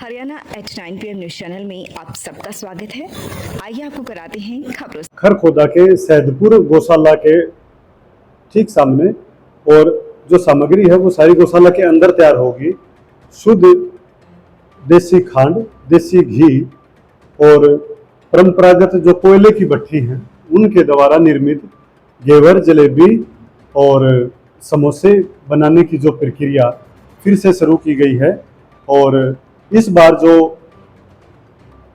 Haryana H9 PM news channel में आप सबका स्वागत है। आइए आपको कराते हैं खबरों से। खरखोदा के सैदपुर गौशाला के ठीक सामने और जो सामग्री है वो सारी गौशाला के अंदर तैयार होगी। शुद्ध देसी खांड, देसी घी और परंपरागत जो कोयले की भट्ठी हैं उनके द्वारा निर्मित घेवर, जलेबी और समोसे बनाने की जो प्रक्रिया फिर से शुरू की गई है। और इस बार जो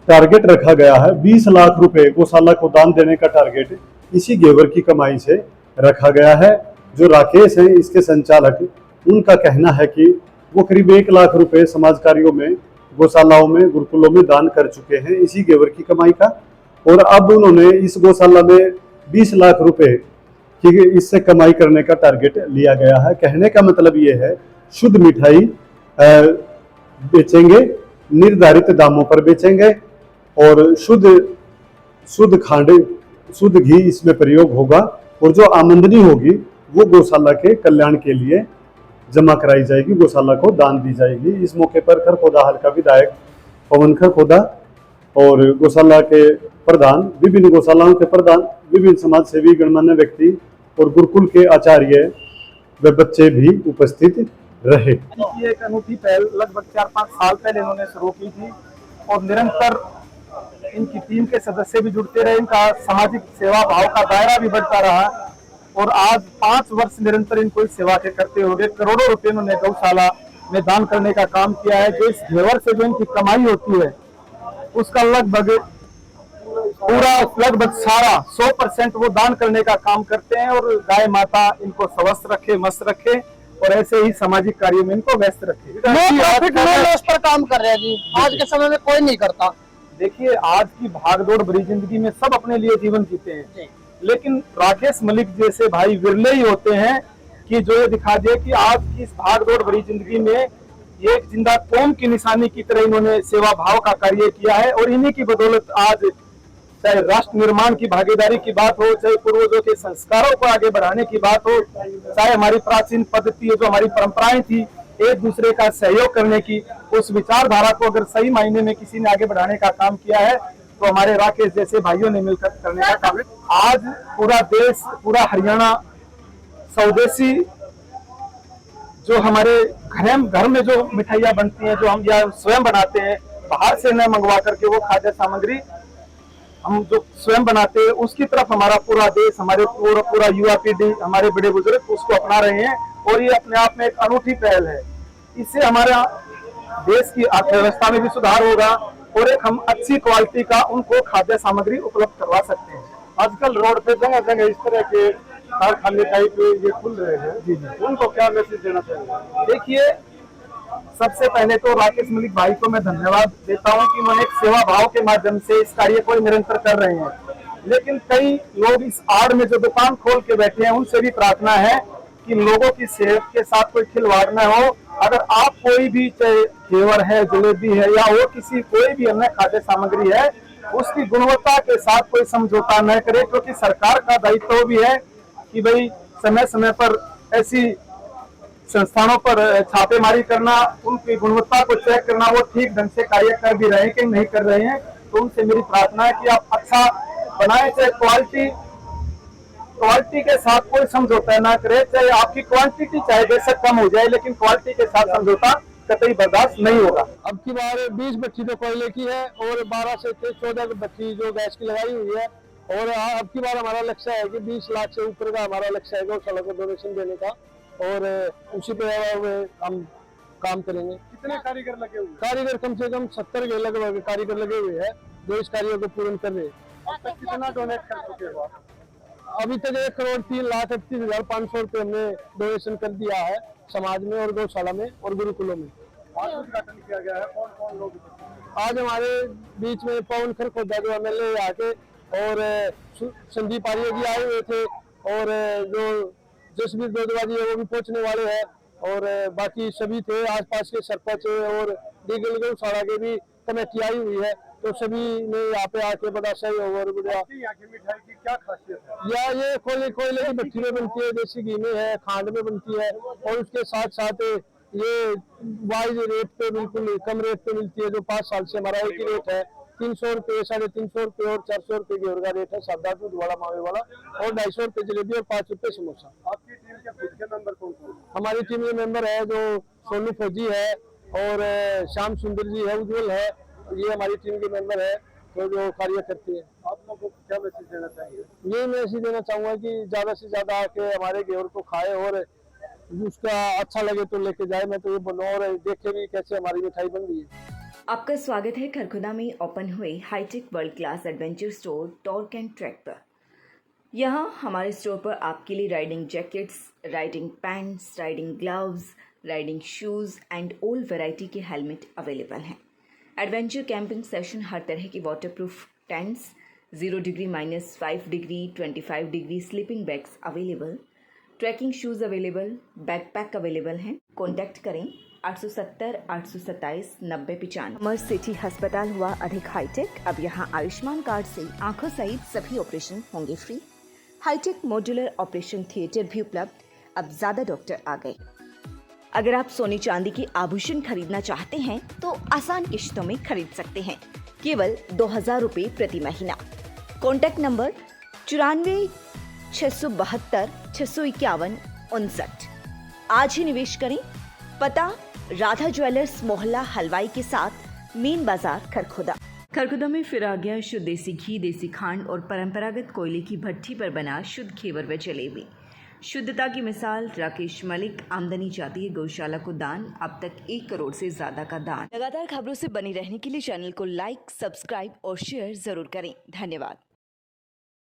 टारगेट रखा गया है 20 लाख रुपए गौशाला को दान देने का टारगेट इसी घेवर की कमाई से रखा गया है। जो राकेश हैं इसके संचालक, उनका कहना है कि वो करीब 1 लाख रुपए समाज कार्यों में, गौशालाओं में, गुरुकुलों में दान कर चुके हैं इसी घेवर की कमाई का। और अब उन्होंने इस गौशाला में 20 लाख रुपए की इससे कमाई करने का टारगेट लिया गया है। कहने का मतलब ये है शुद्ध मिठाई बेचेंगे, निर्धारित दामों पर बेचेंगे और शुद्ध खांड, शुद्ध घी इसमें प्रयोग होगा और जो आमदनी होगी वो गौशाला के कल्याण के लिए जमा कराई जाएगी, गौशाला को दान दी जाएगी। इस मौके पर खरखोदा हल्का विधायक पवन खरखोदा और गौशाला के प्रधान, विभिन्न गौशालाओं के प्रधान, विभिन्न समाज सेवी, गणमान्य व्यक्ति और गुरुकुल के आचार्य व बच्चे भी उपस्थित रहे। ये एक अनूठी पहल लगभग 4-5 साल पहले इन्होंने शुरू की थी और निरंतर इनकी टीम के सदस्य भी जुड़ते रहे, इनका सामाजिक सेवा भाव का दायरा भी बढ़ता रहा और आज 5 वर्ष निरंतर इनको इस सेवा के करते हुए करोड़ों रुपए इन्होंने गौशाला में दान करने का काम किया है। जो इस घेवर से जो इनकी कमाई होती है उसका लगभग सारा 100% वो दान करने का काम करते हैं और गाय माता इनको स्वस्थ रखे, मस्त रखे और ऐसे ही सामाजिक कार्यों में इनको व्यस्त रखे। लॉस पर काम कर रहे हैं जी, आज के समय में कोई नहीं करता। देखिए, आज की भागदौड़ भरी जिंदगी में सब अपने लिए जीवन जीते हैं, लेकिन राकेश मलिक जैसे भाई विरले ही होते हैं कि जो ये दिखा दे कि आज की इस भागदौड़ भरी जिंदगी में ये एक जिंदा कौम की निशानी की तरह इन्होंने सेवा भाव का कार्य किया है। और इन्हीं की बदौलत आज चाहे राष्ट्र निर्माण की भागीदारी की बात हो, चाहे पूर्वजों के संस्कारों को आगे बढ़ाने की बात हो, चाहे हमारी प्राचीन पद्धति जो हमारी परंपराएं थी एक दूसरे का सहयोग करने की, उस विचारधारा को अगर सही मायने में किसी ने आगे बढ़ाने का काम किया है तो हमारे राकेश जैसे भाइयों ने मिलकर करने का काम। आज पूरा देश, पूरा हरियाणा स्वदेशी जो हमारे घर में जो मिठाइयाँ बनती हैं, जो हम यहाँ स्वयं बनाते हैं, बाहर से न मंगवा करके वो खाद्य सामग्री हम जो स्वयं बनाते हैं उसकी तरफ हमारा पूरा देश, हमारे पूरा युवा पीढ़ी, हमारे बड़े बुजुर्ग उसको अपना रहे हैं और ये अपने आप में एक अनूठी पहल है। इससे हमारा देश की अर्थव्यवस्था में भी सुधार होगा और एक हम अच्छी क्वालिटी का उनको खाद्य सामग्री उपलब्ध करवा सकते हैं। आजकल रोड पे जगह जगह इस तरह के कारखाने टाइप ये खुल रहे हैं, जी, उनको क्या मैसेज देना चाहिए? देखिए, सबसे पहले तो राकेश मलिक भाई को मैं धन्यवाद देता हूं कि उन्होंने एक सेवा भाव के माध्यम से इस कार्य को निरंतर कर रहे हैं। लेकिन कई लोग इस आड़ में जो दुकान खोल के बैठे हैं उनसे भी प्रार्थना है कि लोगों की सेहत के साथ कोई खिलवाड़ न हो। अगर आप कोई भी, चाहे घेवर है, जलेबी है या और कोई भी अन्य खाद्य सामग्री है, उसकी गुणवत्ता के साथ कोई समझौता न करे, क्योंकि सरकार का दायित्व भी है कि भाई समय समय पर ऐसी संस्थानों पर छापेमारी करना, उनकी गुणवत्ता को चेक करना, वो ठीक ढंग से कार्य कर भी रहे हैं कि नहीं कर रहे हैं। तो उनसे मेरी प्रार्थना है कि आप अच्छा बनाए, चाहे क्वालिटी के साथ कोई समझौता ना करे, चाहे आपकी क्वांटिटी चाहे बेशक कम हो जाए लेकिन क्वालिटी के साथ समझौता कतई बर्दाश्त नहीं होगा। अब की बार 20 भट्टी तो कोयले की है और 12 से 14 भट्टी जो गैस की लगाई हुई है और अब की बार हमारा लक्ष्य है कि 20 लाख से ऊपर का हमारा लक्ष्य है गौशाला को डोनेशन देने का और उसी पे हम काम करेंगे। कितने कारीगर लगे हुए? कारीगर कम से कम 70 के लगभग कारीगर लगे हुए हैं जो इस कार्य को पूर्ण कर रहे हैं। अब तक कितना डोनेट कर चुके हो? अभी तक 1,03,38,500 रुपये हमने डोनेशन कर दिया है समाज में और गौशाला में और गुरुकुलों में। आज उद्घाटन किया गया है, कौन कौन लोग? आज हमारे बीच में पवन खरखोदा जो MLA आके और संदीप आर्य जी आए हुए थे और जो जसवीर दोदवा जी है वो भी पहुंचने वाले हैं और बाकी सभी थे, आसपास के सरपंच और डीगल गौशाला के भी कमेटी आई हुई है, तो सभी ने यहाँ पे आके बड़ा सहयोग और यहाँ की मिठाई की क्या खासियत है? या ये कोयले की भट्टी में बनती है, देसी घी में है, खांड में बनती है और उसके साथ साथ ये वाइज रेट पे बिल्कुल कम रेट पे मिलती है, जो 5 साल से हमारा एक ही रेट है। 300 रुपये, 350 रुपये और 400 रुपये घेवर का रेट है, सादा दूध वाला, मावे वाला, और 250 रुपये जलेबी और 5 रुपये समोसा। आपकी टीम के खुद के मेंबर कौन कौन? हमारी टीम में मेंबर है जो सोनू फौजी है और श्याम सुंदर जी है, उज्जवल है, ये हमारी टीम के मेंबर है तो जो कार्य करती है। आप लोगों को क्या मैसेज देना चाहिए? ये मैसेज देना चाहूंगा कि ज्यादा से ज्यादा आके हमारे घेवर को खाए और उसका अच्छा लगे तो लेके जाए। मैं तो ये बोलूँ, और देखे भी कैसे हमारी मिठाई बन रही है। आपका स्वागत है खरखुदा में ओपन हुए hi tech world class adventure store torque and track पर। यहाँ हमारे स्टोर पर आपके लिए riding jackets, riding pants, riding gloves, riding shoes and all variety के हेलमेट अवेलेबल हैं। एडवेंचर कैंपिंग सेशन, हर तरह की waterproof tents, 0 degree, -5 degree, 25 degree sleeping bags available, trekking shoes available, backpack available हैं। कॉन्टैक्ट करें 870 827 9095। अमर सिटी अस्पताल हुआ अधिक हाईटेक। अब यहाँ आयुष्मान कार्ड से आंखों सहित सभी ऑपरेशन होंगे free. Hi tech modular operation theatre भी उपलब्ध। अब ज्यादा डॉक्टर आ गए। अगर आप सोने चांदी के आभूषण खरीदना चाहते हैं तो आसान किश्तों में खरीद सकते हैं, केवल 2000 रुपये प्रति महीना। Contact number 94 672 651 59। आज ही निवेश करें। पता राधा ज्वेलर्स, मोहल्ला हलवाई के साथ, मेन बाजार, खरखुदा। खरखुदा में फिर आ गया शुद्ध देसी घी, देसी खांड और परंपरागत कोयले की भट्ठी पर बना शुद्ध घेवर व जलेबी। शुद्धता की मिसाल राकेश मलिक। आमदनी जाती है गौशाला को दान। अब तक 1 करोड़ से ज्यादा का दान। लगातार खबरों से बनी रहने के लिए चैनल को लाइक, सब्सक्राइब और शेयर जरूर करें। धन्यवाद।